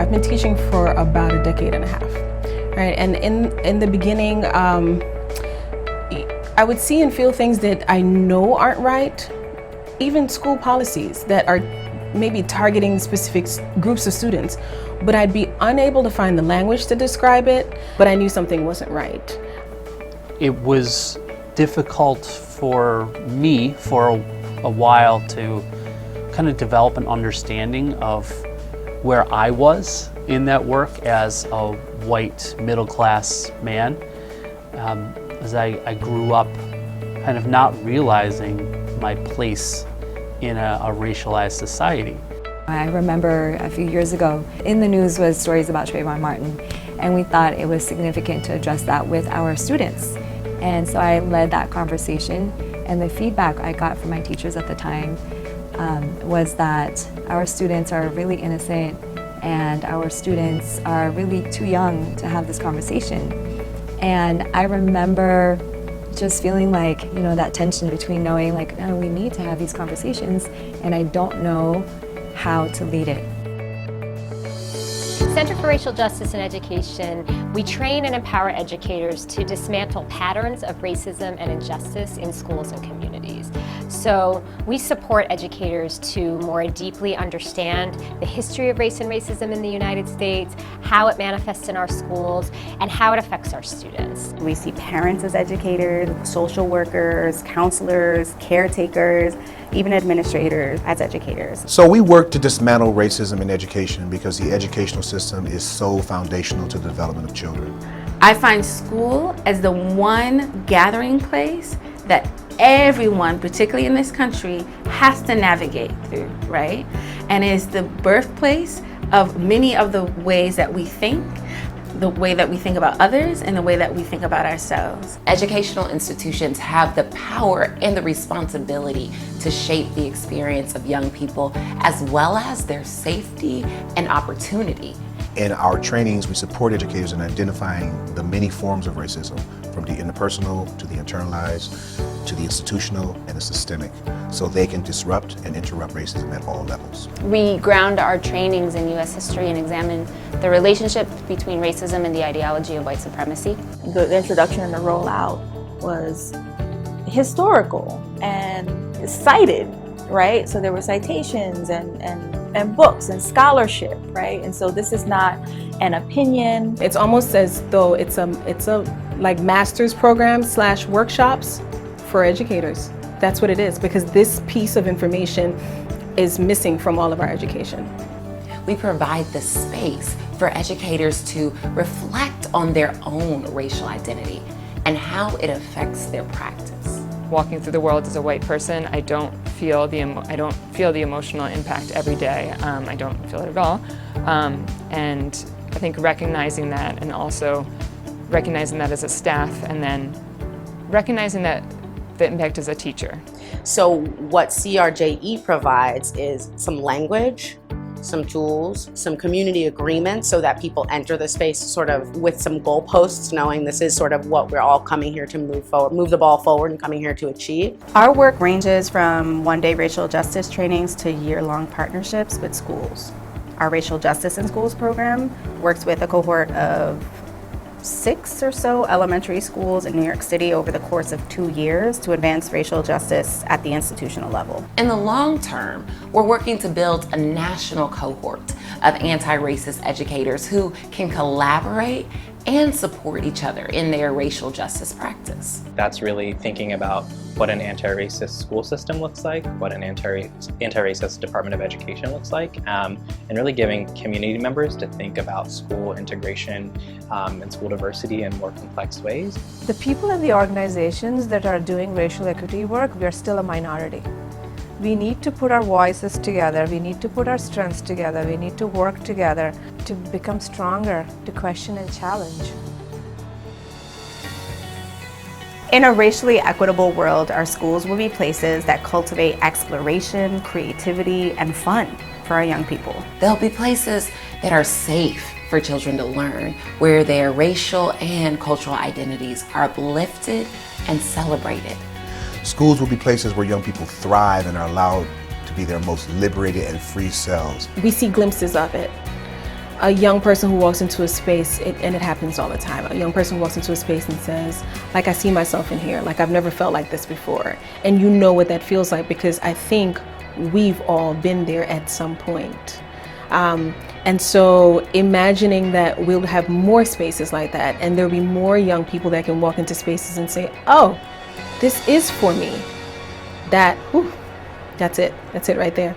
I've been teaching for about a decade and a half, right? And in the beginning, I would see and feel things that I know aren't right, even school policies that are maybe targeting specific groups of students, but I'd be unable to find the language to describe it, but I knew something wasn't right. It was difficult for me for a while to kind of develop an understanding of where I was in that work as a white middle-class man, as I grew up kind of not realizing my place in a racialized society. I remember a few years ago, in the news was stories about Trayvon Martin, and we thought it was significant to address that with our students. And so I led that conversation, and the feedback I got from my teachers at the time was that our students are really innocent and our students are really too young to have this conversation. And I remember just feeling like, you know, that tension between knowing like, oh, we need to have these conversations and I don't know how to lead it. Center for Racial Justice in Education, we train and empower educators to dismantle patterns of racism and injustice in schools and communities. So we support educators to more deeply understand the history of race and racism in the United States, how it manifests in our schools, and how it affects our students. We see parents as educators, social workers, counselors, caretakers, even administrators as educators. So we work to dismantle racism in education because the educational system is so foundational to the development of children. I find school as the one gathering place that everyone, particularly in this country, has to navigate through, right? And is the birthplace of many of the ways that we think, the way that we think about others, and the way that we think about ourselves. Educational institutions have the power and the responsibility to shape the experience of young people, as well as their safety and opportunity. In our trainings, we support educators in identifying the many forms of racism, from the interpersonal to the internalized, to the institutional and the systemic, so they can disrupt and interrupt racism at all levels. We ground our trainings in U.S. history and examine the relationship between racism and the ideology of white supremacy. The introduction and the rollout was historical and cited, right? So there were citations and books and scholarship, right? And so this is not an opinion. It's almost as though it's a like master's program / workshops for educators. That's what it is, because this piece of information is missing from all of our education. We provide the space for educators to reflect on their own racial identity and how it affects their practice. Walking through the world as a white person, I don't feel the emotional impact every day. I don't feel it at all. And I think recognizing that, and also recognizing that as a staff, and then recognizing that the impact as a teacher. So what CRJE provides is some language, some tools, some community agreements so that people enter the space sort of with some goalposts, knowing this is sort of what we're all coming here to move the ball forward and coming here to achieve. Our work ranges from one-day racial justice trainings to year-long partnerships with schools. Our Racial Justice in Schools program works with a cohort of 6 or so elementary schools in New York City over the course of 2 years to advance racial justice at the institutional level. In the long term, we're working to build a national cohort of anti-racist educators who can collaborate and support each other in their racial justice practice. That's really thinking about what an anti-racist school system looks like, what an anti-racist Department of Education looks like, and really giving community members to think about school integration and school diversity in more complex ways. The people in the organizations that are doing racial equity work, we are still a minority. We need to put our voices together, we need to put our strengths together, we need to work together to become stronger, to question and challenge. In a racially equitable world, our schools will be places that cultivate exploration, creativity, and fun for our young people. They'll be places that are safe for children to learn, where their racial and cultural identities are uplifted and celebrated. Schools will be places where young people thrive and are allowed to be their most liberated and free selves. We see glimpses of it. a young person who walks into a space, and it happens all the time, a young person who walks into a space and says, like, I see myself in here, like I've never felt like this before. And you know what that feels like, because I think we've all been there at some point. And so imagining that we'll have more spaces like that, and there'll be more young people that can walk into spaces and say, oh, this is for me. That's it right there.